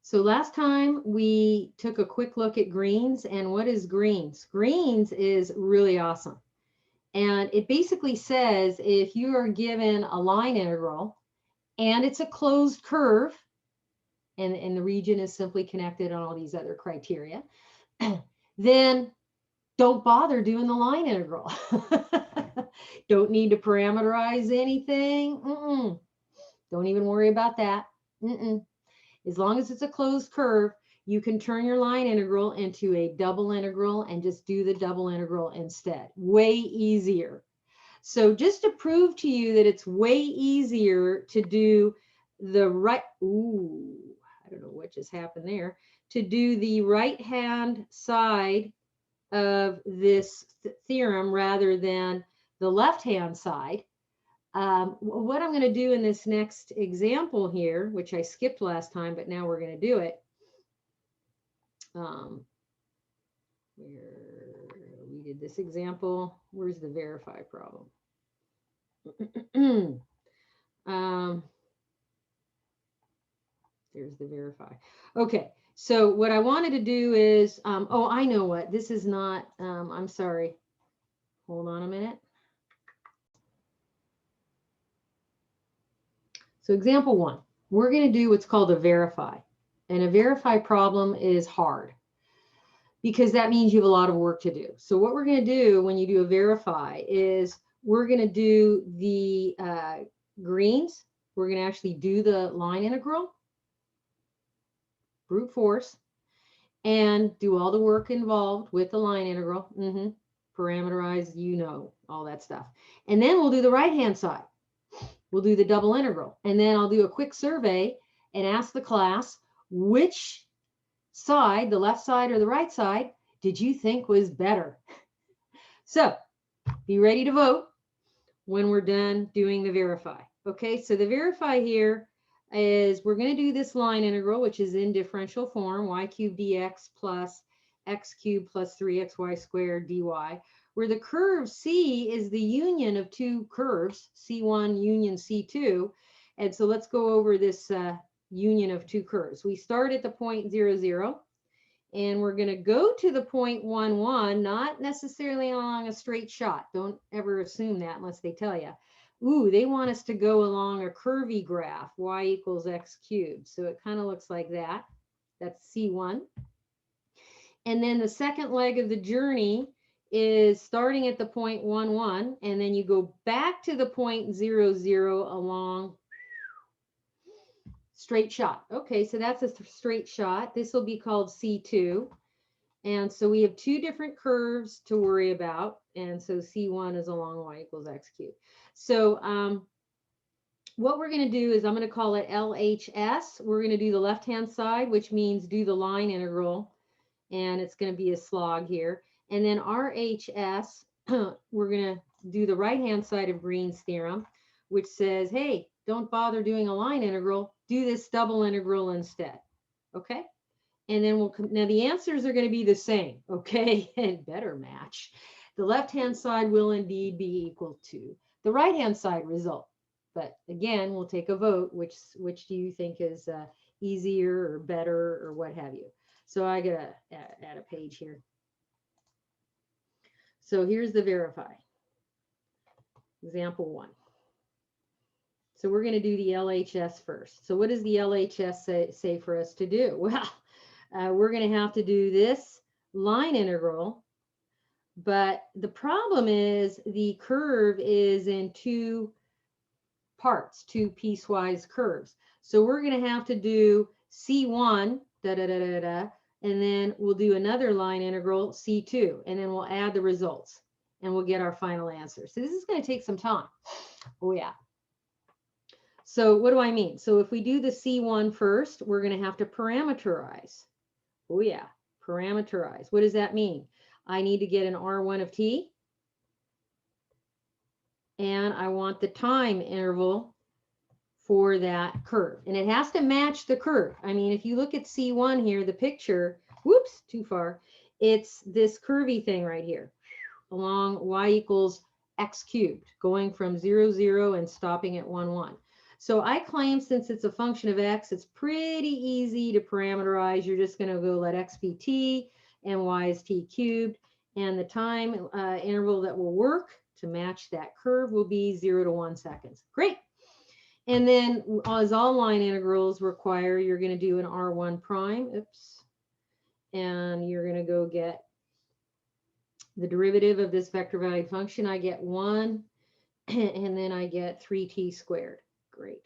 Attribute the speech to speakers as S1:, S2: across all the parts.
S1: So last time we took a quick look at greens, and what is greens? Greens is really awesome. And it basically says if you are given a line integral and it's a closed curve, and the region is simply connected on all these other criteria, then don't bother doing the line integral. Don't need to parameterize anything. Don't even worry about that. As long as it's a closed curve, you can turn your line integral into a double integral and just do the double integral instead. Way easier. So just to prove to you that it's way easier to do the right, I don't know what just happened there, to do the right-hand side of this theorem rather than the left-hand side. What I'm going to do in this next example here, which I skipped last time, but now we're going to do it. We did this example. Where's the verify problem? There's the verify. Okay, so what I wanted to do is, oh, I know what. This is not, I'm sorry. Hold on a minute. So example 1, we're going to do what's called a verify. And a verify problem is hard because that means you have a lot of work to do. So what we're going to do when you do a verify is we're going to do the greens. We're going to actually do the line integral, brute force, and do all the work involved with the line integral. Parameterize, you know, all that stuff. And then we'll do the right-hand side. We'll do the double integral. And then I'll do a quick survey and ask the class, which side, the left side or the right side, did you think was better? So be ready to vote when we're done doing the verify. Okay, so the verify here is we're going to do this line integral, which is in differential form, y cubed dx plus x cubed plus 3xy squared dy, where the curve C is the union of two curves, C1 union C2. And so let's go over this union of two curves. We start at the point 0, 0, and we're going to go to the point 1, 1, not necessarily along a straight shot. Don't ever assume that unless they tell you. Ooh, they want us to go along a curvy graph, y equals x cubed. So it kind of looks like that. That's C1. And then the second leg of the journey is starting at the point 1, 1, and then you go back to the point 0, 0 along straight shot. Okay, so that's a straight shot. This will be called C2. And so we have two different curves to worry about. And so C1 is along y equals x cubed. So what we're going to do is I'm going to call it LHS. We're going to do the left-hand side, which means do the line integral. And it's going to be a slog here. And then RHS, we're going to do the right-hand side of Green's theorem, which says, hey, don't bother doing a line integral. Do this double integral instead. Okay? And then now the answers are going to be the same. Okay? And better match. The left-hand side will indeed be equal to the right-hand side result. But again, we'll take a vote. Which do you think is easier or better or what have you? So I got to add a page here. So here's the verify. Example 1. So we're going to do the LHS first. So what does the LHS say for us to do? Well, we're going to have to do this line integral. But the problem is the curve is in two parts, two piecewise curves. So we're going to have to do C1, and then we'll do another line integral, C2, and then we'll add the results, and we'll get our final answer. So this is going to take some time. Oh, yeah. So what do I mean? So if we do the C1 first, we're going to have to parameterize. Oh, yeah, parameterize. What does that mean? I need to get an R1 of t, and I want the time interval for that curve. And it has to match the curve. I mean, if you look at C1 here, the picture, whoops, too far. It's this curvy thing right here along y equals x cubed, going from 0, 0 and stopping at 1, 1. So I claim since it's a function of x, it's pretty easy to parameterize. You're just going to go let x be t and y is t cubed. And the time interval that will work to match that curve will be 0 to 1 seconds. Great. And then as all line integrals require, you're going to do an R1 prime. Oops. And you're going to go get the derivative of this vector valued function. I get 1, and then I get 3t squared. Great.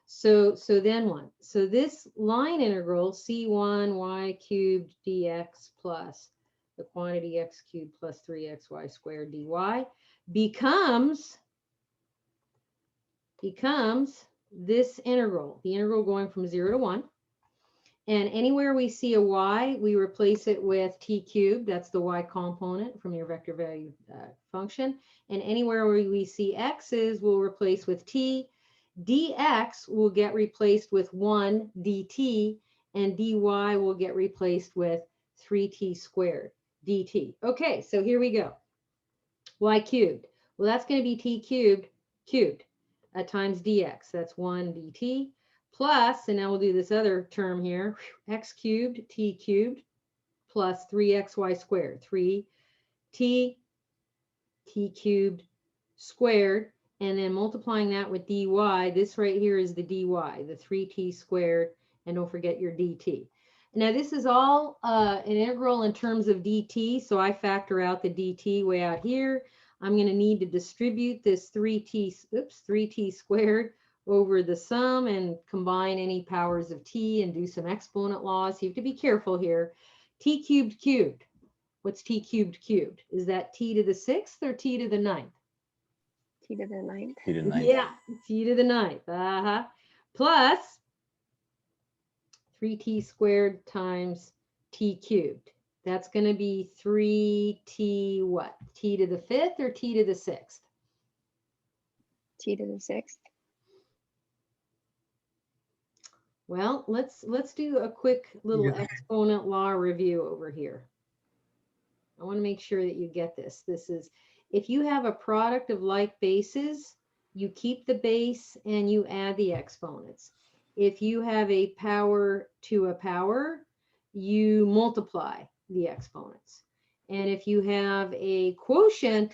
S1: So then what? So this line integral, c1 y cubed dx plus the quantity x cubed plus 3xy squared dy becomes this integral, the integral going from 0 to 1. And anywhere we see a y, we replace it with t cubed. That's the y component from your vector value function. And anywhere where we see x's, we'll replace with t. Dx will get replaced with 1 dt, and dy will get replaced with 3t squared dt. Okay, so here we go. Y cubed. Well, that's going to be t cubed times dx. That's 1 dt. Plus, and now we'll do this other term here, x cubed, t cubed, plus 3xy squared, 3t t cubed squared, and then multiplying that with dy. This right here is the dy, the 3t squared, and don't forget your dt. Now, this is all an integral in terms of dt, so I factor out the dt way out here. I'm going to need to distribute this 3t squared over the sum and combine any powers of t and do some exponent laws. You have to be careful here. T cubed cubed. What's t cubed cubed? Is that t to the 6th or t to the 9th?
S2: T to the 9th.
S3: T to the 9th.
S1: Yeah, t to the 9th. Plus 3t squared times t cubed. That's going to be 3t what? T to the 5th or t to the 6th?
S2: T to the 6th.
S1: Well, let's do a quick little exponent law review over here. I want to make sure that you get this. This is, if you have a product of like bases, you keep the base and you add the exponents. If you have a power to a power, you multiply the exponents. And if you have a quotient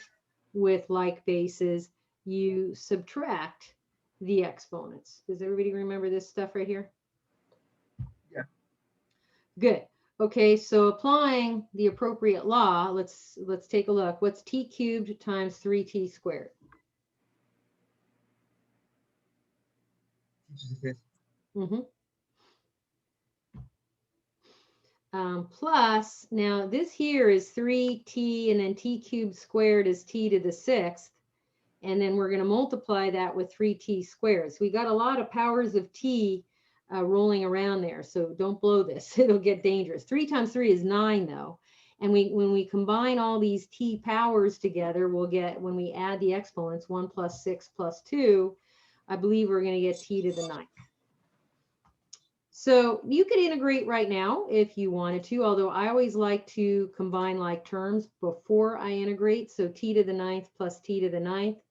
S1: with like bases, you subtract the exponents. Does everybody remember this stuff right here?
S4: Yeah.
S1: Good. Okay, so applying the appropriate law, let's take a look. What's t cubed times 3t squared? Mm-hmm. Plus, now this here is 3t, and then t cubed squared is t to the 6th. And then we're going to multiply that with 3t squared. So we got a lot of powers of t rolling around there. So don't blow this. It'll get dangerous. 3 times 3 is 9, though. And when we combine all these t powers together, we'll get, when we add the exponents, 1 plus 6 plus 2, I believe we're going to get t to the 9th. So you could integrate right now if you wanted to, although I always like to combine like terms before I integrate. So t to the 9th plus t to the 9th.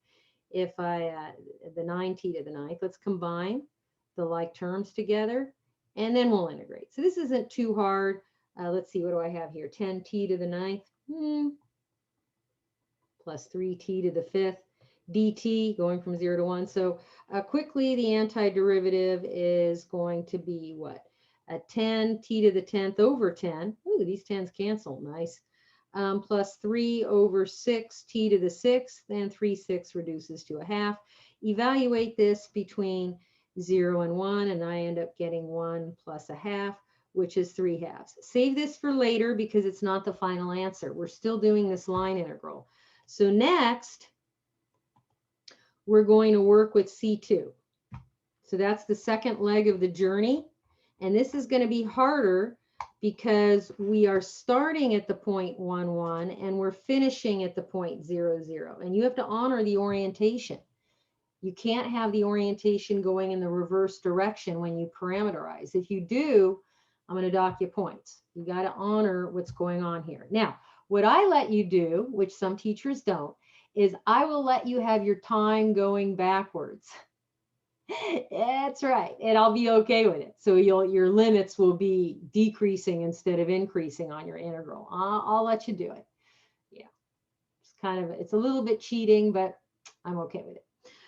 S1: If I, the 9t to the 9th, let's combine the like terms together, and then we'll integrate. So this isn't too hard. Let's see, what do I have here? 10t to the 9th plus 3t to the 5th dt, going from 0 to 1. So quickly, the antiderivative is going to be what? 10t to the 10th over 10. Ooh, these 10s cancel. Nice. Plus 3 over 6t to the 6th, and 3/6 reduces to a half. Evaluate this between 0 and 1, and I end up getting 1 plus a half, which is 3/2. Save this for later because it's not the final answer. We're still doing this line integral. So next, we're going to work with C2. So that's the second leg of the journey. And this is going to be harder because we are starting at the point 1, 1, and we're finishing at the point 0, 0. And you have to honor the orientation. You can't have the orientation going in the reverse direction when you parameterize. If you do, I'm going to dock you points. You got to honor what's going on here. Now, what I let you do, which some teachers don't, is I will let you have your time going backwards. That's right. And I'll be okay with it. So your limits will be decreasing instead of increasing on your integral. I'll let you do it. Yeah. It's a little bit cheating, but I'm okay with it.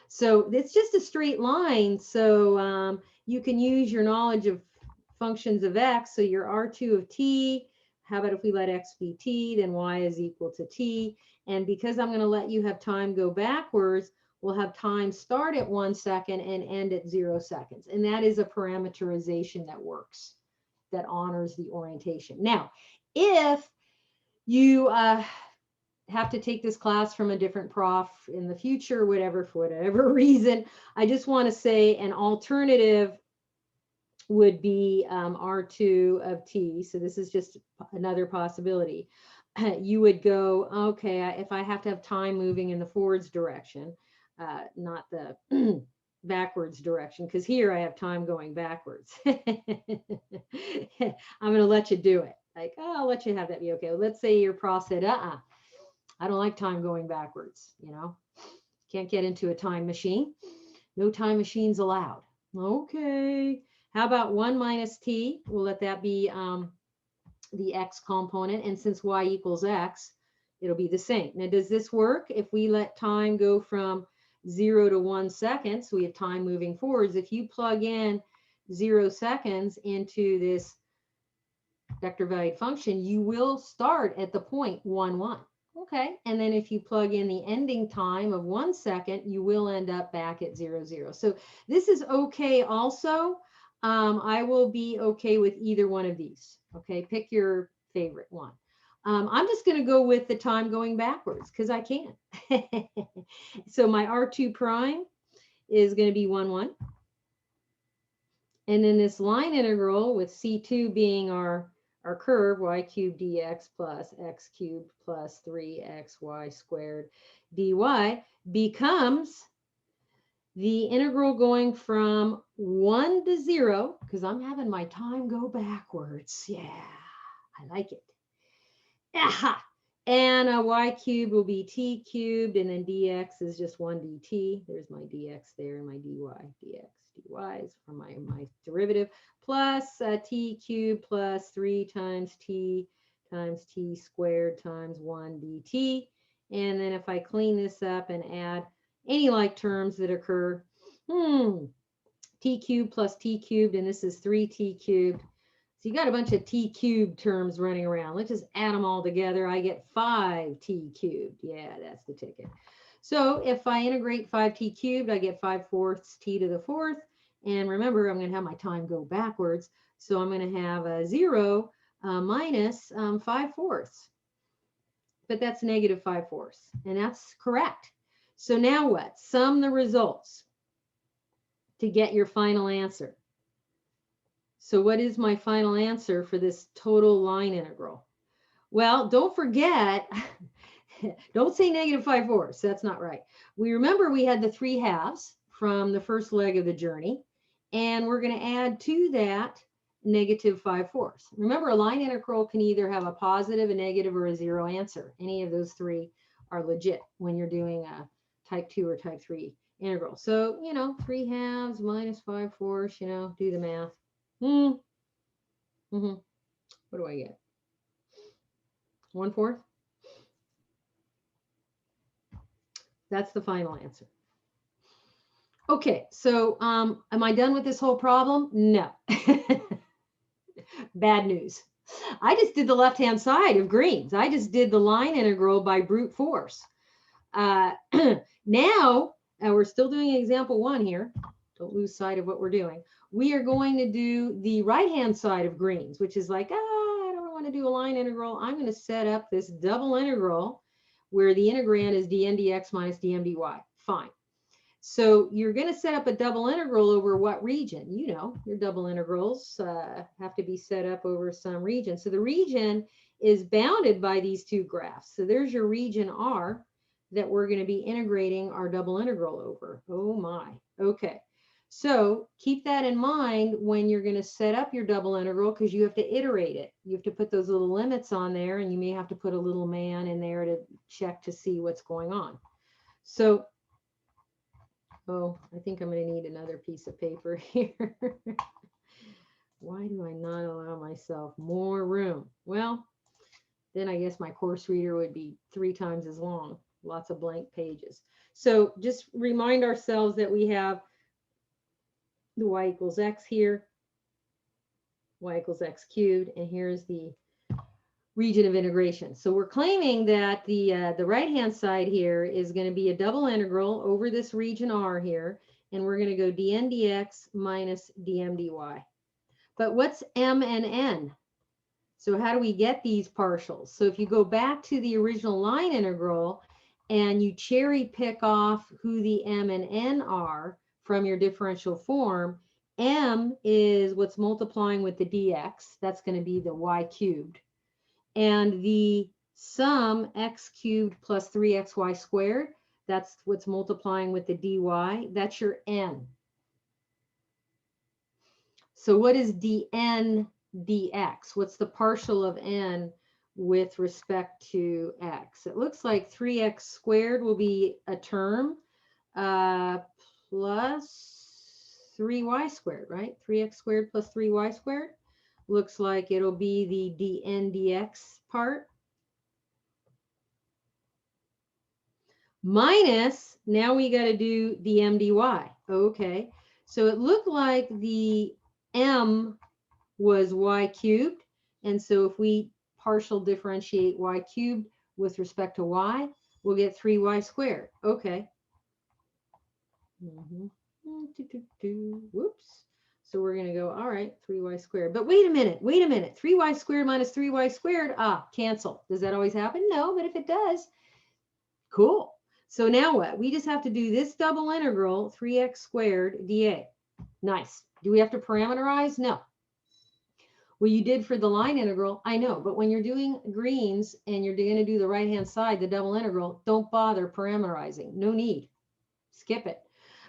S1: So it's just a straight line. So you can use your knowledge of functions of x. So your R2 of t, how about if we let x be t, then y is equal to t. And because I'm going to let you have time go backwards, we'll have time start at 1 second and end at 0 seconds. And that is a parameterization that works, that honors the orientation. Now, if you have to take this class from a different prof in the future, whatever, for whatever reason, I just want to say an alternative would be R2 of t. So this is just another possibility. You would go, okay, if I have to have time moving in the forwards direction, not the backwards direction, because here I have time going backwards. I'm going to let you do it. Like, oh, I'll let you have that be okay. Well, let's say your prof said, I don't like time going backwards, you know. Can't get into a time machine. No time machines allowed. Okay. How about 1 minus t? We'll let that be the x component. And since y equals x, it'll be the same. Now, does this work if we let time go from 0 to 1 second? So we have time moving forwards. If you plug in 0 seconds into this vector valued function, you will start at the point 1, 1. Okay, and then if you plug in the ending time of 1 second, you will end up back at 0, 0. So this is okay also. I will be okay with either one of these. Okay, pick your favorite one. I'm just going to go with the time going backwards because I can. So my R2 prime is going to be 1, 1. And then this line integral with C2 being our curve, y cubed dx plus x cubed plus 3xy squared dy becomes the integral going from 1 to 0, because I'm having my time go backwards. Yeah, I like it. Aha! And y cubed will be t cubed, and then dx is just 1 dt. There's my dx there, and my dy, dx, dy is for my derivative, plus t cubed plus 3 times t squared times 1 dt. And then if I clean this up and add any like terms that occur, t cubed plus t cubed, and this is 3t cubed. So you got a bunch of t cubed terms running around. Let's just add them all together. I get 5t cubed. Yeah, that's the ticket. So if I integrate 5t cubed, I get 5/4 t to the 4th. And remember, I'm going to have my time go backwards. So I'm going to have a 0 minus 5/4. But that's negative 5/4. And that's correct. So now what? Sum the results to get your final answer. So what is my final answer for this total line integral? Well, don't forget, don't say negative 5/4. That's not right. We remember we had the 3/2 from the first leg of the journey, and we're going to add to that negative 5/4. Remember, a line integral can either have a positive, a negative, or a 0 answer. Any of those three are legit when you're doing a type 2 or type 3 integral. So, 3/2 minus 5/4, do the math. What do I get? 1/4? That's the final answer. Okay, so am I done with this whole problem? No. Bad news. I just did the left-hand side of greens. I just did the line integral by brute force. Now, we're still doing example 1 here. Don't lose sight of what we're doing. We are going to do the right-hand side of greens, which is like, I don't want to do a line integral. I'm going to set up this double integral where the integrand is dn dx minus dm dy. Fine. So you're going to set up a double integral over what region? Your double integrals have to be set up over some region. So the region is bounded by these two graphs. So there's your region R that we're going to be integrating our double integral over. Oh my. Okay. So keep that in mind when you're going to set up your double integral, because you have to iterate it. You have to put those little limits on there, and you may have to put a little man in there to check to see what's going on. So Oh, I think I'm going to need another piece of paper here. Why do I not allow myself more room? Well, then I guess my course reader would be 3 times as long. Lots of blank pages. So just remind ourselves that we have the y equals x here, y equals x cubed, and here's the region of integration. So we're claiming that the right-hand side here is going to be a double integral over this region R here, and we're going to go dn dx minus dm dy. But what's m and n? So how do we get these partials? So if you go back to the original line integral and you cherry pick off who the m and n are from your differential form, m is what's multiplying with the dx. That's going to be the y cubed. And the sum x cubed plus 3xy squared, that's what's multiplying with the dy. That's your n. So what is dn dx? What's the partial of n with respect to x? It looks like 3x squared will be a term plus 3y squared, right? 3x squared plus 3y squared. Looks like it'll be the dn dx part. Minus, now we got to do dm dy. Okay, so it looked like the m was y cubed. And so if we partial differentiate y cubed with respect to y, we'll get 3y squared. Okay. Whoops. So we're going to go, all right, 3y squared. But wait a minute. 3y squared minus 3y squared, cancel. Does that always happen? No, but if it does, cool. So now what? We just have to do this double integral, 3x squared dA. Nice. Do we have to parameterize? No. Well, you did for the line integral, I know, but when you're doing greens and you're going to do the right-hand side, the double integral, don't bother parameterizing. No need. Skip it.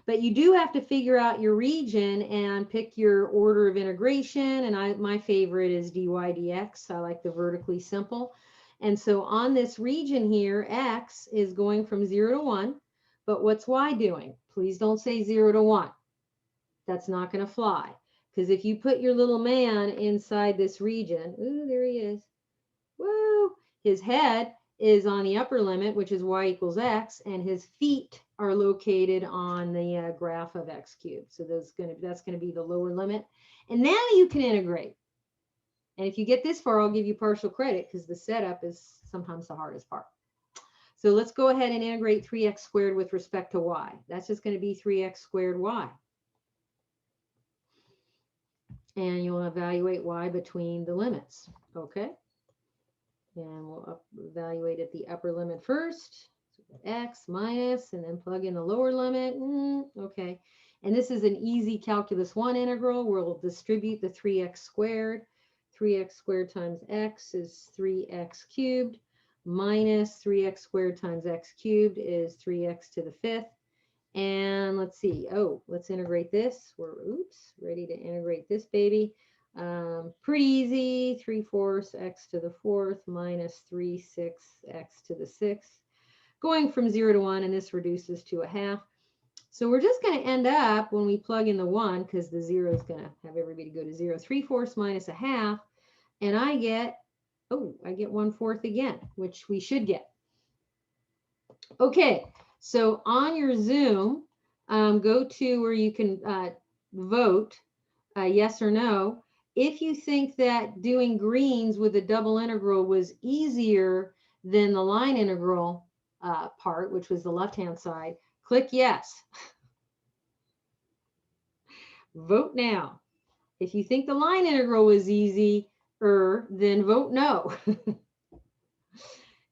S1: But you do have to figure out your region and pick your order of integration. And my favorite is dy dx. I like the vertically simple. And so on this region here, x is going from 0 to 1. But what's y doing? Please don't say 0 to 1. That's not going to fly. Because if you put your little man inside this region, ooh, there he is. Woo! His head is on the upper limit, which is y equals x, and his feet are located on the graph of x cubed. So that's going to be the lower limit. And now you can integrate. And if you get this far, I'll give you partial credit because the setup is sometimes the hardest part. So let's go ahead and integrate 3x squared with respect to y. That's just going to be 3x squared y. And you'll evaluate y between the limits, okay? And we'll evaluate at the upper limit first, so x minus, and then plug in the lower limit, okay. And this is an easy calculus 1 integral. We'll distribute the 3x squared. 3x squared times x is 3x cubed, minus 3x squared times x cubed is 3x to the 5th. And let's see, let's integrate this. We're, ready to integrate this baby. Pretty easy, 3/4 x to the 4th minus 3/6 x to the 6th. Going from 0 to 1, and this reduces to a half. So we're just going to end up, when we plug in the 1, because the 0 is going to have everybody go to 0, 3/4 minus a half, and I get 1/4 again, which we should get. Okay. So on your Zoom, go to where you can vote yes or no. If you think that doing greens with a double integral was easier than the line integral part, which was the left-hand side, click yes. Vote now. If you think the line integral was easier, then vote no.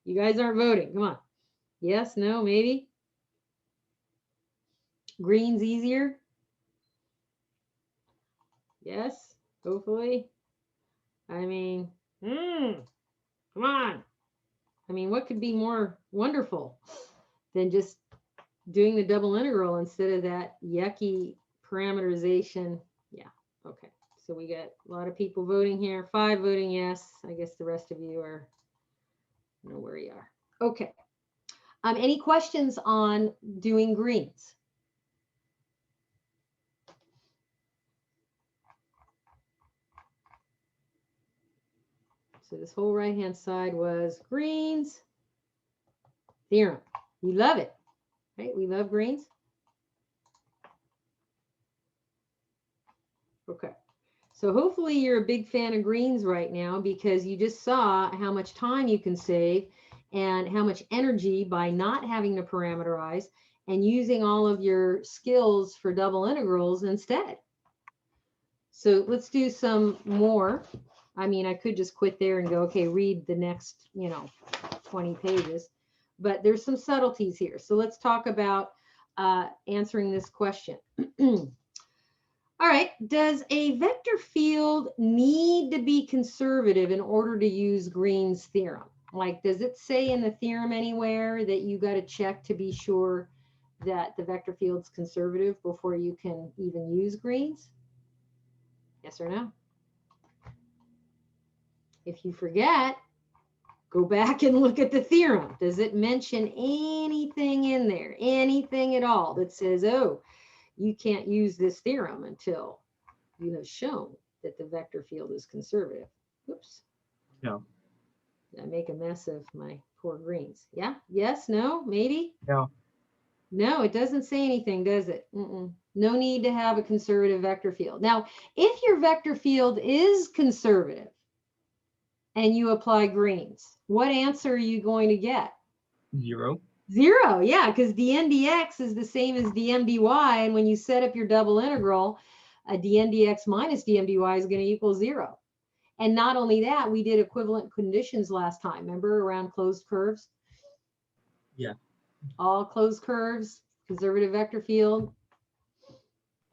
S1: You guys aren't voting. Come on. Yes, no, maybe. Green's easier? Yes, hopefully. I mean, come on. I mean, what could be more wonderful than just doing the double integral instead of that yucky parameterization? Yeah, okay. So we got a lot of people voting here, 5 voting yes. I guess the rest of you know where you are. Okay. Any questions on doing greens? So this whole right-hand side was Green's theorem. You love it, right? We love Green's. Okay. So hopefully you're a big fan of Green's right now, because you just saw how much time you can save and how much energy by not having to parameterize and using all of your skills for double integrals instead. So let's do some more. I mean, I could just quit there and go, okay, read the next, 20 pages, but there's some subtleties here. So let's talk about answering this question. All right, does a vector field need to be conservative in order to use Green's theorem? Like, does it say in the theorem anywhere that you got to check to be sure that the vector field's conservative before you can even use Green's? Yes or no? If you forget, go back and look at the theorem. Does it mention anything in there, anything at all that says, oh, you can't use this theorem until you have shown that the vector field is conservative? Oops.
S4: No.
S1: Did I make a mess of my poor Greens? Yeah? Yes? No? Maybe?
S4: No.
S1: No, it doesn't say anything, does it? No need to have a conservative vector field. Now, if your vector field is conservative and you apply Greens, what answer are you going to get?
S4: 0.
S1: 0, yeah, because dn dx is the same as dm dy, and when you set up your double integral, dn dx minus dm dy is going to equal 0. And not only that, we did equivalent conditions last time, remember, around closed curves?
S4: Yeah.
S1: All closed curves, conservative vector field. If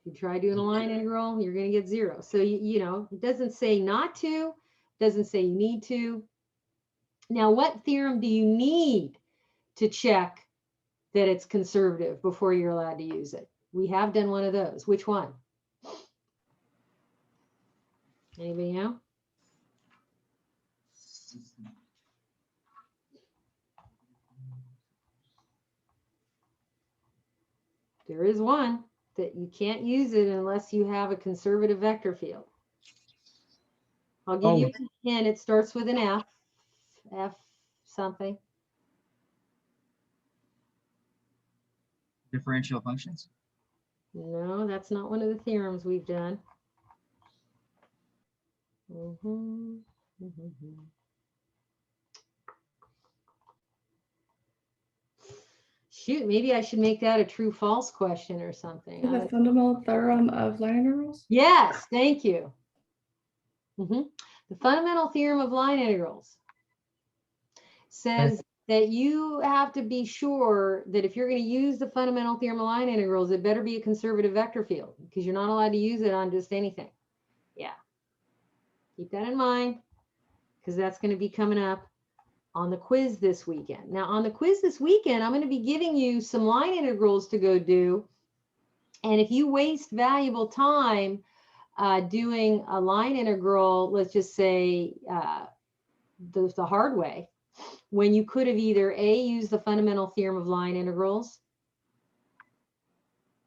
S1: you try doing a line integral, you're going to get 0. So, it doesn't say not to, doesn't say you need to. Now, what theorem do you need to check that it's conservative before you're allowed to use it? We have done one of those. Which one? Anybody know? There is one that you can't use it unless you have a conservative vector field. I'll give you a hint. It starts with an F. F something.
S4: Differential functions?
S1: No, that's not one of the theorems we've done. Shoot, maybe I should make that a true-false question or something.
S3: The fundamental theorem of line integrals?
S1: Yes, thank you. The fundamental theorem of line integrals says that you have to be sure that if you're going to use the fundamental theorem of line integrals, it better be a conservative vector field, because you're not allowed to use it on just anything. Yeah. Keep that in mind, because that's going to be coming up on the quiz this weekend. Now, on the quiz this weekend, I'm going to be giving you some line integrals to go do. And if you waste valuable time doing a line integral, let's just say the hard way, when you could have either A, used the fundamental theorem of line integrals,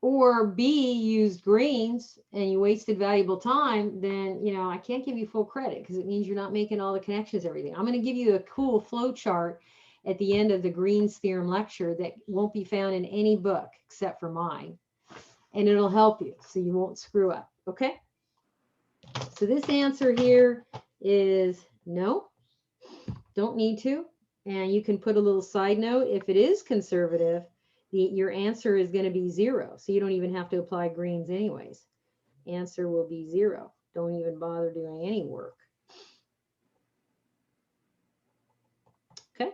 S1: or B, used Green's, and you wasted valuable time, then, I can't give you full credit, because it means you're not making all the connections, everything. I'm going to give you a cool flow chart at the end of the Green's theorem lecture that won't be found in any book except for mine. And it'll help you so you won't screw up. Okay? So this answer here is no, don't need to. And you can put a little side note. If it is conservative, your answer is going to be 0. So you don't even have to apply Green's anyways. Answer will be 0. Don't even bother doing any work. Okay.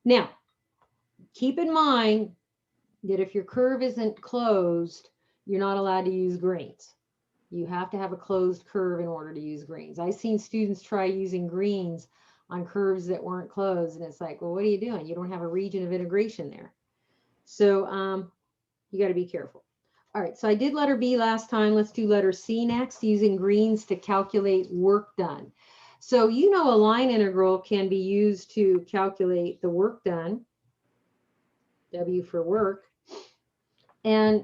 S1: Now, keep in mind that if your curve isn't closed, you're not allowed to use Green's. You have to have a closed curve in order to use Green's. I've seen students try using Green's on curves that weren't closed, and it's like, well, what are you doing? You don't have a region of integration there. So you got to be careful. All right, so I did letter B last time. Let's do letter C next, using Green's to calculate work done. So a line integral can be used to calculate the work done, W for work, and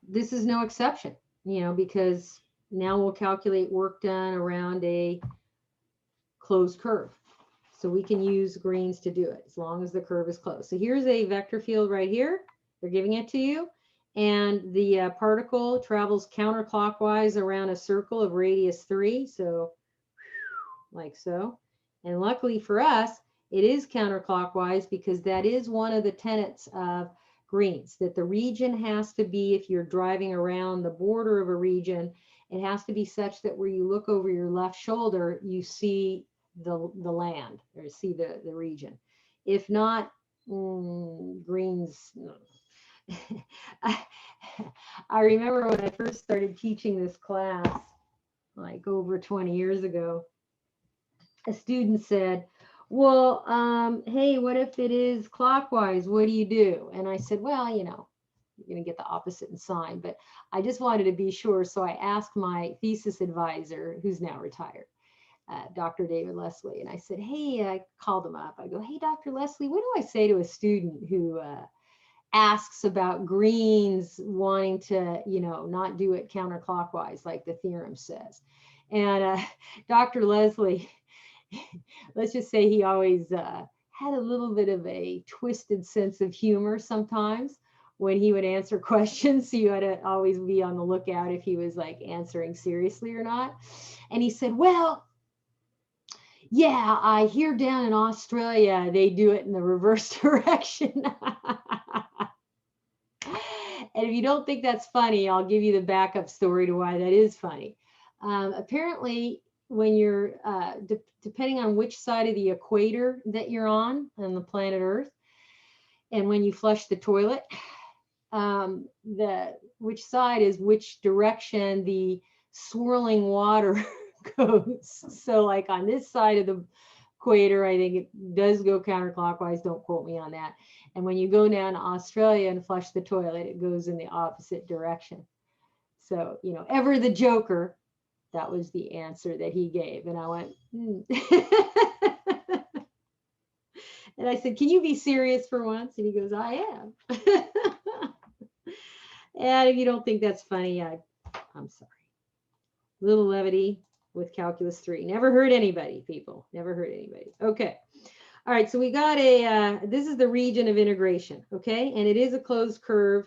S1: this is no exception, because now we'll calculate work done around a closed curve. So we can use greens to do it as long as the curve is closed. So here's a vector field right here. They're giving it to you. And the particle travels counterclockwise around a circle of radius 3. So like so. And luckily for us, it is counterclockwise because that is one of the tenets of greens, that the region has to be, if you're driving around the border of a region, it has to be such that where you look over your left shoulder, you see the land or see the region. If not, greens. I remember when I first started teaching this class, like over 20 years ago, a student said, well, hey, what if it is clockwise? What do you do? And I said, well, you know, you're going to get the opposite in sign, but I just wanted to be sure. So I asked my thesis advisor, who's now retired, Dr. David Leslie, and I said, hey, I called him up. I go, hey, Dr. Leslie, what do I say to a student who asks about greens wanting to, you know, not do it counterclockwise like the theorem says? And Dr. Leslie, let's just say he always had a little bit of a twisted sense of humor sometimes when he would answer questions. So you had to always be on the lookout if he was like answering seriously or not. And he said, well, yeah, I hear down in Australia, they do it in the reverse direction. And if you don't think that's funny, I'll give you the backup story to why that is funny. Apparently, when you're, depending on which side of the equator that you're on the planet Earth, and when you flush the toilet, which side is which direction the swirling water goes. So like on this side of the equator, I think it does go counterclockwise. Don't quote me on that. And when you go down to Australia and flush the toilet, it goes in the opposite direction. So, you know, ever the joker, that was the answer that he gave. And I went, And I said, can you be serious for once? And he goes, I am. And if you don't think that's funny, I'm sorry. Little levity with Calculus 3. Never hurt anybody, people. Never hurt anybody. Okay. All right. So we got this is the region of integration. Okay. And it is a closed curve.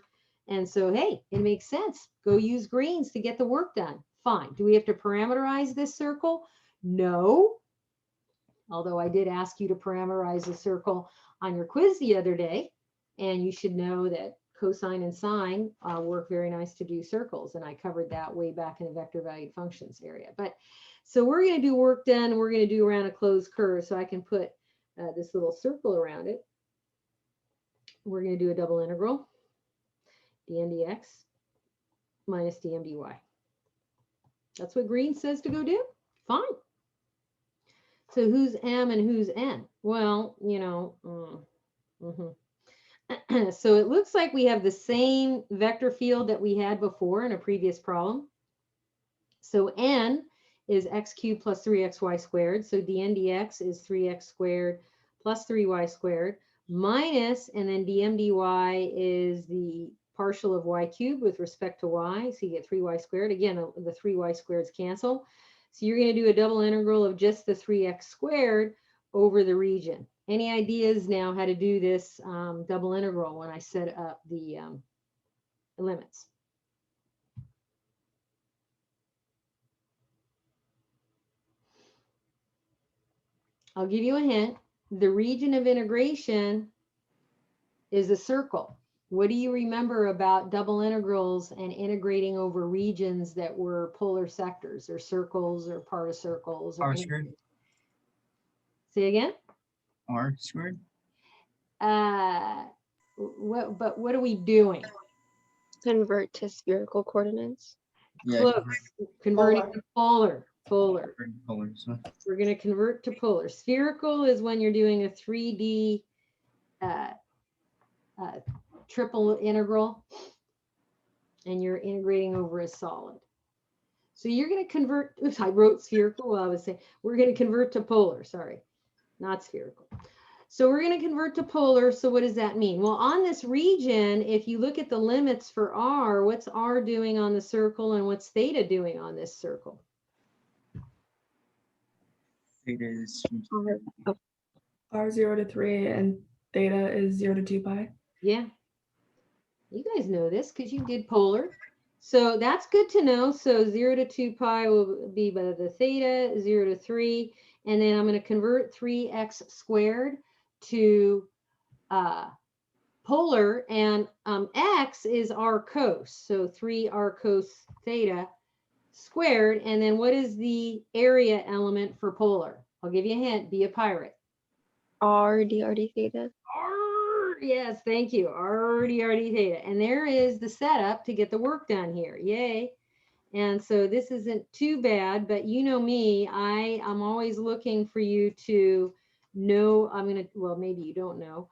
S1: And so, hey, it makes sense. Go use greens to get the work done. Fine. Do we have to parameterize this circle? No. Although I did ask you to parameterize the circle on your quiz the other day. And you should know that cosine and sine work very nice to do circles. And I covered that way back in the vector valued functions area. But so we're going to do work done. We're going to do around a closed curve. So I can put this little circle around it. We're going to do a double integral, dn dx minus dm dy. That's what green says to go do. Fine. So who's m and who's n? Well, you know, so it looks like we have the same vector field that we had before in a previous problem. So n is x cubed plus 3xy squared. So dn dx is 3x squared plus 3y squared minus, and then dm dy is the partial of y cubed with respect to y. So you get 3y squared. Again, the 3y squareds cancel. So you're going to do a double integral of just the 3x squared over the region. Any ideas now how to do this double integral when I set up the limits? I'll give you a hint. The region of integration is a circle. What do you remember about double integrals and integrating over regions that were polar sectors or circles or part of circles?
S4: R squared.
S1: Say again?
S4: R squared.
S1: What are we doing?
S2: Convert to spherical coordinates.
S4: Yeah.
S1: Close. Converting to polar. Polar.
S4: Polar. So
S1: We're going to convert to polar. Spherical is when you're doing a 3D triple integral and you're integrating over a solid. So you're going to convert, oops, I wrote spherical. Well, I was saying we're going to convert to polar. Sorry, not spherical. So we're going to convert to polar. So what does that mean? Well, on this region, if you look at the limits for r, what's r doing on the circle and what's theta doing on this circle?
S4: theta is
S2: R,
S3: R 0 to 3 and theta is 0 to 2 pi.
S1: Yeah. You guys know this because you did polar. So that's good to know. So 0 to 2 pi will be by the theta, 0 to 3. And then I'm going to convert 3x squared to polar, and x is r cos. So 3 r cos theta squared. And then what is the area element for polar? I'll give you a hint. Be a pirate.
S2: R, d, r, d theta.
S1: Yes, thank you. RD theta. And there is the setup to get the work done here. Yay. And so this isn't too bad, but you know me, I'm always looking for you to know, well, maybe you don't know,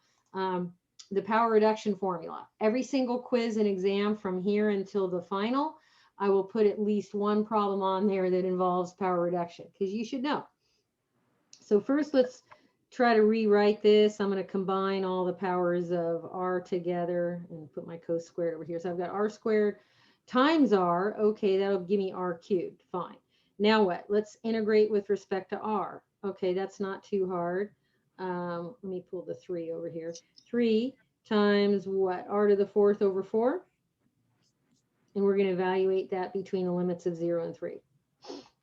S1: the power reduction formula. Every single quiz and exam from here until the final, I will put at least one problem on there that involves power reduction, because you should know. So first, let's try to rewrite this. I'm going to combine all the powers of r together and put my cos squared over here. So I've got r squared times r. Okay, that'll give me r cubed. Fine. Now what? Let's integrate with respect to r. Okay, that's not too hard. Let me pull the 3 over here. 3 times what? R to the 4th over 4. And we're going to evaluate that between the limits of 0 and 3.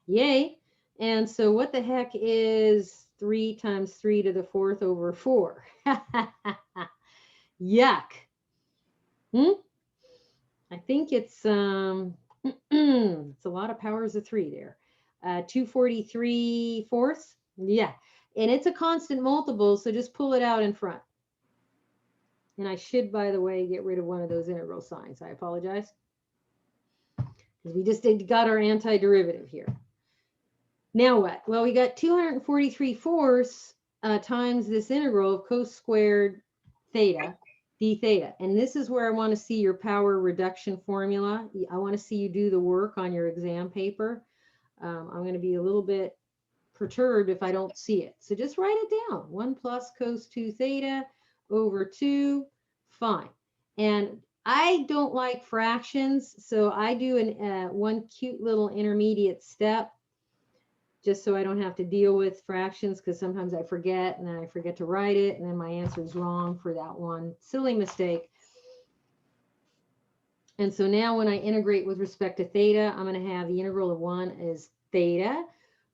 S1: Yay. And so what the heck is 3 times 3 to the 4th over 4? Yuck. I think it's it's a lot of powers of 3 there. 243 fourths. Yeah. And it's a constant multiple, so just pull it out in front. And I should, by the way, get rid of one of those integral signs. I apologize. Because we just got our antiderivative here. Now what? Well, we got 243 fourths times this integral of cos squared theta, d theta. And this is where I want to see your power reduction formula. I want to see you do the work on your exam paper. I'm going to be a little bit perturbed if I don't see it. So just write it down. 1 plus cos 2 theta over 2. Fine. And I don't like fractions, so I do one cute little intermediate step, just so I don't have to deal with fractions, because sometimes I forget and then I forget to write it, and then my answer is wrong for that one silly mistake. And so now when I integrate with respect to theta, I'm going to have the integral of 1 is theta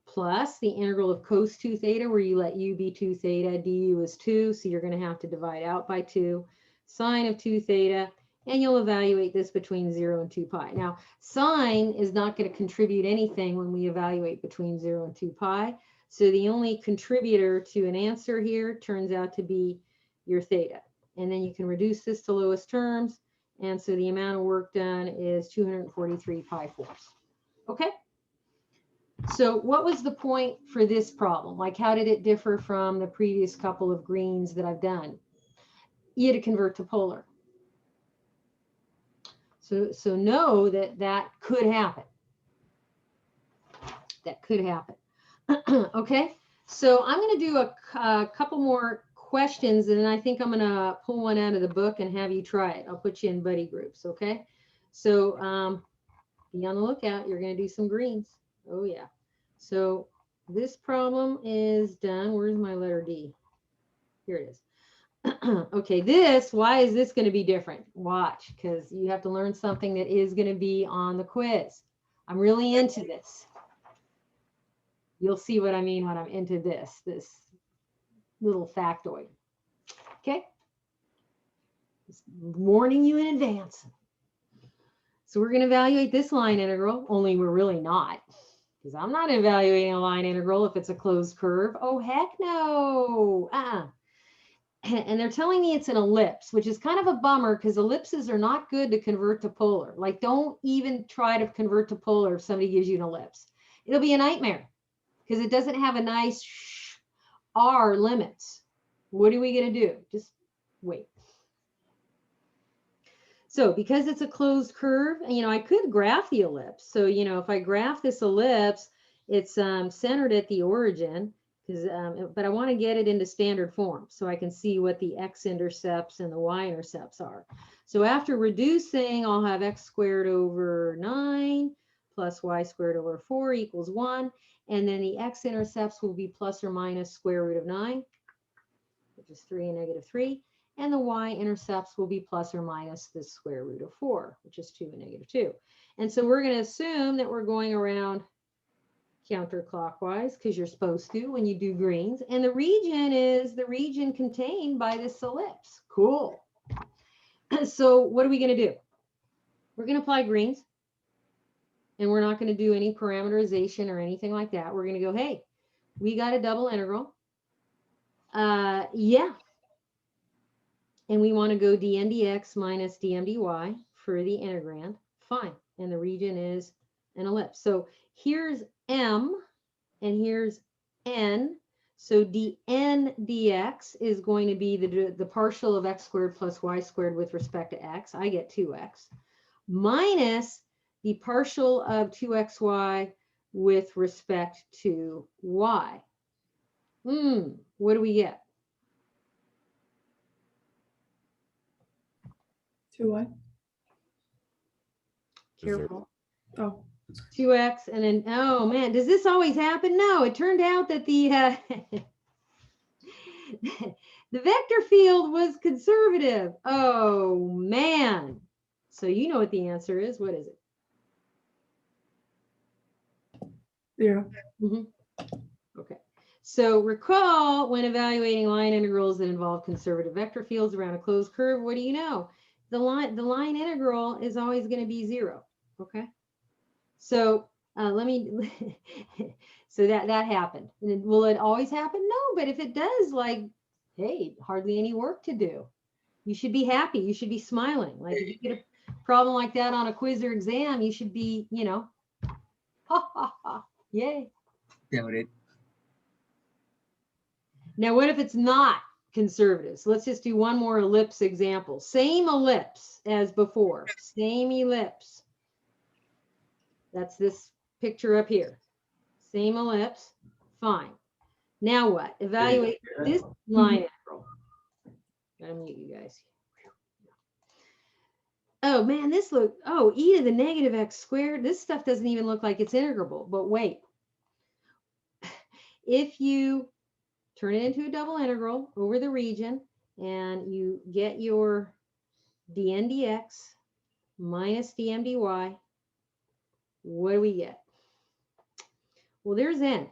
S1: plus the integral of cos 2 theta, where you let u be 2 theta, du is 2, so you're going to have to divide out by 2, sine of 2 theta, and you'll evaluate this between 0 and 2 pi. Now, sine is not going to contribute anything when we evaluate between 0 and 2 pi. So the only contributor to an answer here turns out to be your theta. And then you can reduce this to lowest terms. And so the amount of work done is 243 pi fourths. Okay? So what was the point for this problem? Like, how did it differ from the previous couple of greens that I've done? You had to convert to polar. So know that that could happen. That could happen. Okay, so I'm going to do a couple more questions, and then I think I'm going to pull one out of the book and have you try it. I'll put you in buddy groups, okay? So be on the lookout. You're going to do some greens. Oh, yeah. So this problem is done. Where's my letter D? Here it is. Okay, why is this going to be different? Watch, because you have to learn something that is going to be on the quiz. I'm really into this. You'll see what I mean when I'm into this little factoid. Okay? Just warning you in advance. So we're going to evaluate this line integral, only we're really not, because I'm not evaluating a line integral if it's a closed curve. Oh, heck no. And they're telling me it's an ellipse, which is kind of a bummer because ellipses are not good to convert to polar. Like, don't even try to convert to polar if somebody gives you an ellipse. It'll be a nightmare because it doesn't have a nice R limits. What are we going to do? Just wait. So because it's a closed curve, I could graph the ellipse. So, if I graph this ellipse, it's centered at the origin. But I want to get it into standard form so I can see what the x-intercepts and the y-intercepts are. So after reducing, I'll have x squared over 9 plus y squared over 4 equals 1. And then the x-intercepts will be plus or minus square root of 9, which is 3 and negative 3. And the y-intercepts will be plus or minus the square root of 4, which is 2 and negative 2. And so we're going to assume that we're going around counterclockwise, because you're supposed to when you do greens. And the region is the region contained by this ellipse. Cool. So what are we going to do? We're going to apply greens. And we're not going to do any parameterization or anything like that. We're going to go, hey, we got a double integral. Yeah. And we want to go dn dx minus dm dy for the integrand. Fine. And the region is an ellipse. So here's m and here's n. So dn dx is going to be the partial of x squared plus y squared with respect to x. I get 2x minus the partial of 2xy with respect to y. What do we get?
S3: 2y.
S1: Careful.
S3: Oh,
S1: 2x and then, oh man, does this always happen? No, it turned out that the the vector field was conservative. Oh man. So you know what the answer is. What is it?
S3: 0.
S1: Okay. So recall when evaluating line integrals that involve conservative vector fields around a closed curve, what do you know? The line integral is always going to be 0. Okay. So let me, so that happened. And will it always happen? No, but if it does, like, hey, hardly any work to do. You should be happy. You should be smiling. Like if you get a problem like that on a quiz or exam, you should be, you know, ha, ha, ha, yay.
S4: Doubt it.
S1: Now, what if it's not conservative? So let's just do one more ellipse example. Same ellipse as before. Same ellipse. That's this picture up here. Same ellipse. Fine. Now what? Evaluate this line integral. Gotta mute you guys. Oh man, this look, oh, e to the negative x squared. This stuff doesn't even look like it's integrable. But wait. If you turn it into a double integral over the region and you get your dn dx minus dm dy, what do we get? Well, there's n.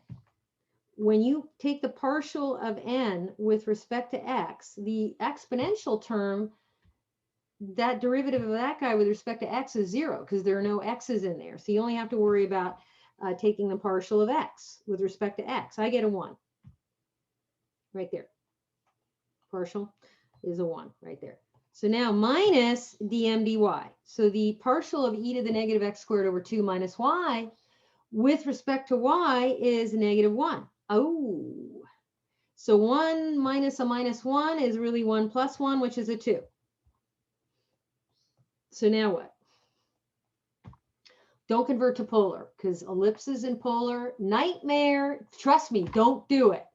S1: When you take the partial of n with respect to x, the exponential term, that derivative of that guy with respect to x is 0 because there are no x's in there. So you only have to worry about taking the partial of x with respect to x. I get a 1 right there. Partial is a 1 right there. So now minus dm dy. So the partial of e to the negative x squared over 2 minus y with respect to y is negative 1. Oh, so 1 minus a minus 1 is really 1 plus 1, which is a 2. So now what? Don't convert to polar because ellipses and polar, nightmare. Trust me, don't do it.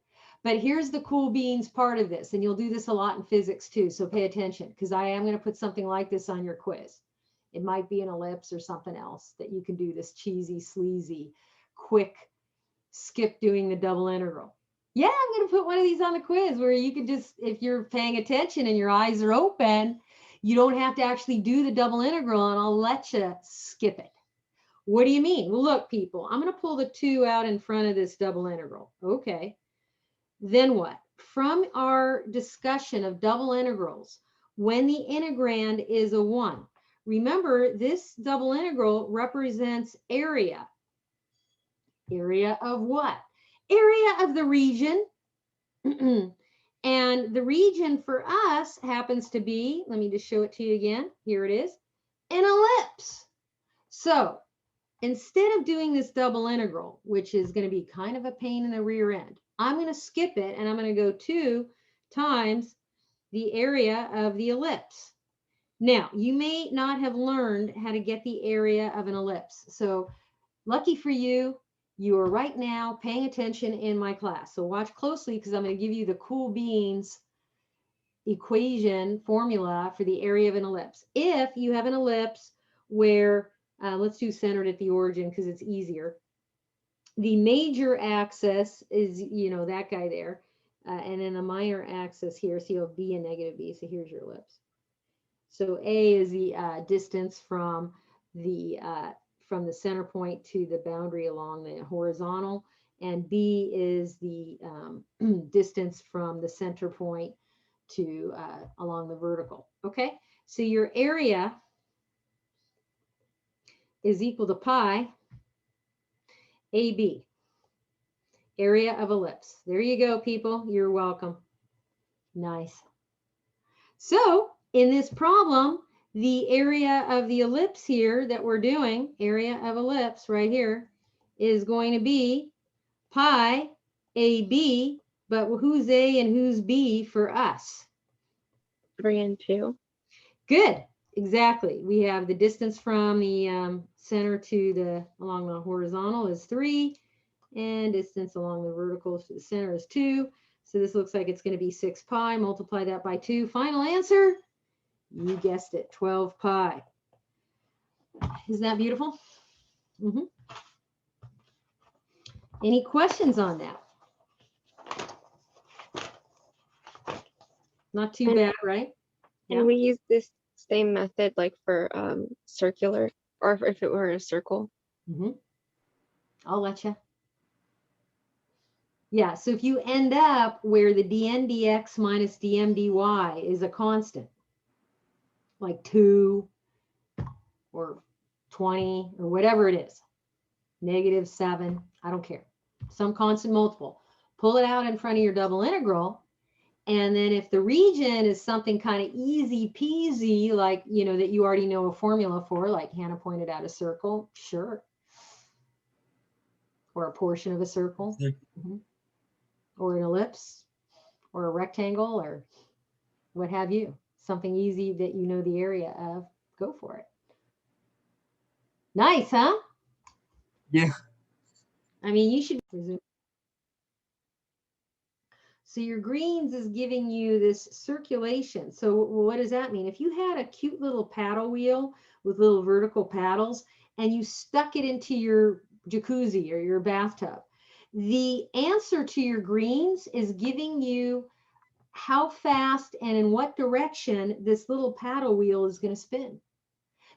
S1: But here's the cool beans part of this, and you'll do this a lot in physics too, so pay attention because I am going to put something like this on your quiz. It might be an ellipse or something else that you can do this cheesy, sleazy, quick skip doing the double integral. Yeah, I'm going to put one of these on the quiz where you can just, if you're paying attention and your eyes are open, you don't have to actually do the double integral and I'll let you skip it. What do you mean? Well, look, people, I'm going to pull the 2 out in front of this double integral. Okay. Then what? From our discussion of double integrals, when the integrand is a 1, remember this double integral represents area. Area of what? Area of the region. And the region for us happens to be, let me just show it to you again. Here it is, an ellipse. So instead of doing this double integral, which is going to be kind of a pain in the rear end, I'm going to skip it and I'm going to go 2 times the area of the ellipse. Now, you may not have learned how to get the area of an ellipse. So lucky for you, you are right now paying attention in my class. So watch closely because I'm going to give you the cool beans equation formula for the area of an ellipse. If you have an ellipse where Let's do centered at the origin because it's easier. The major axis is, that guy there. And then the minor axis here, so you have B and negative B. So here's your ellipse. So A is the distance from the center point to the boundary along the horizontal, and B is the distance from the center point to along the vertical. Okay, so your area is equal to pi AB, area of ellipse. There you go, people. You're welcome. Nice. So in this problem, the area of the ellipse here that we're doing, area of ellipse right here, is going to be pi AB, but who's A and who's B for us?
S2: 3 and 2.
S1: Good, exactly. We have the distance from the center to along the horizontal is 3, and distance along the vertical to the center is 2. So this looks like it's going to be 6 pi. Multiply that by 2. Final answer, you guessed it, 12 pi. Isn't that beautiful? Mm-hmm. Any questions on that? Not too bad, right?
S2: And
S1: Yeah.
S2: we use this same method like for circular, or if it were a circle.
S1: Mm-hmm. I'll let you. Yeah, so if you end up where the dn dx minus dm dy is a constant, like 2 or 20 or whatever it is, -7, I don't care, some constant multiple, pull it out in front of your double integral. And then if the region is something kind of easy peasy, like, that you already know a formula for, like Hannah pointed out, a circle, sure. Or a portion of a circle. Mm-hmm. Or an ellipse, or a rectangle, or what have you. Something easy that you know the area of, go for it. Nice, huh?
S4: Yeah.
S1: I mean, you should resume. So your greens is giving you this circulation. So what does that mean? If you had a cute little paddle wheel with little vertical paddles and you stuck it into your jacuzzi or your bathtub, the answer to your greens is giving you how fast and in what direction this little paddle wheel is going to spin.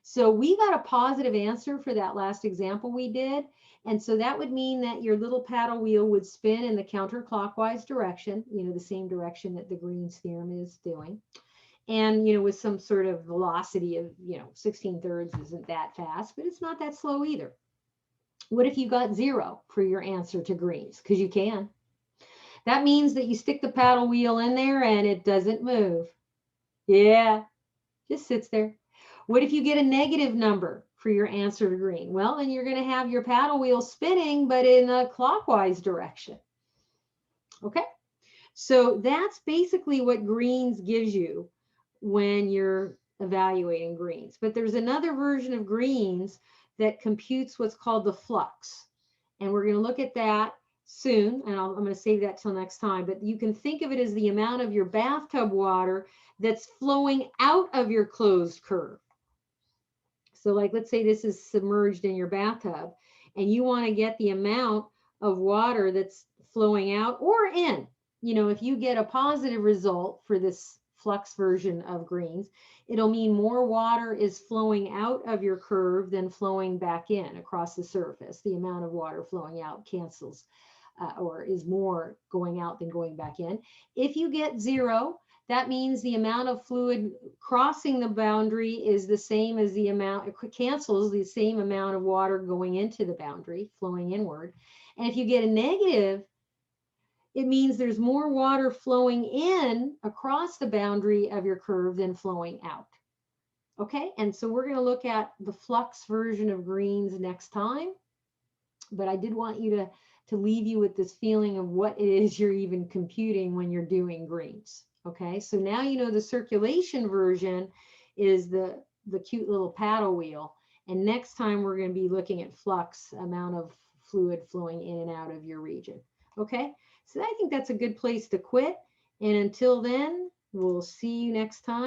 S1: So we got a positive answer for that last example we did. And so that would mean that your little paddle wheel would spin in the counterclockwise direction, the same direction that the Green's theorem is doing. And, with some sort of velocity of, 16/3 isn't that fast, but it's not that slow either. What if you got 0 for your answer to Green's? Because you can. That means that you stick the paddle wheel in there and it doesn't move. Yeah, just sits there. What if you get a negative number for your answer to green? Well, then you're going to have your paddle wheel spinning, but in a clockwise direction. Okay, so that's basically what greens gives you when you're evaluating greens. But there's another version of greens that computes what's called the flux. And we're going to look at that soon, and I'm going to save that till next time. But you can think of it as the amount of your bathtub water that's flowing out of your closed curve. So like, let's say this is submerged in your bathtub and you want to get the amount of water that's flowing out or in. If you get a positive result for this flux version of greens, it'll mean more water is flowing out of your curve than flowing back in across the surface. The amount of water flowing out cancels or is more going out than going back in. If you get 0, that means the amount of fluid crossing the boundary is the same as the amount, it cancels the same amount of water going into the boundary, flowing inward. And if you get a negative, it means there's more water flowing in across the boundary of your curve than flowing out. Okay, and so we're going to look at the flux version of greens next time. But I did want you to leave you with this feeling of what it is you're even computing when you're doing greens. Okay, so now you know the circulation version is the cute little paddle wheel. And next time we're going to be looking at flux, amount of fluid flowing in and out of your region. Okay, so I think that's a good place to quit. And until then, we'll see you next time.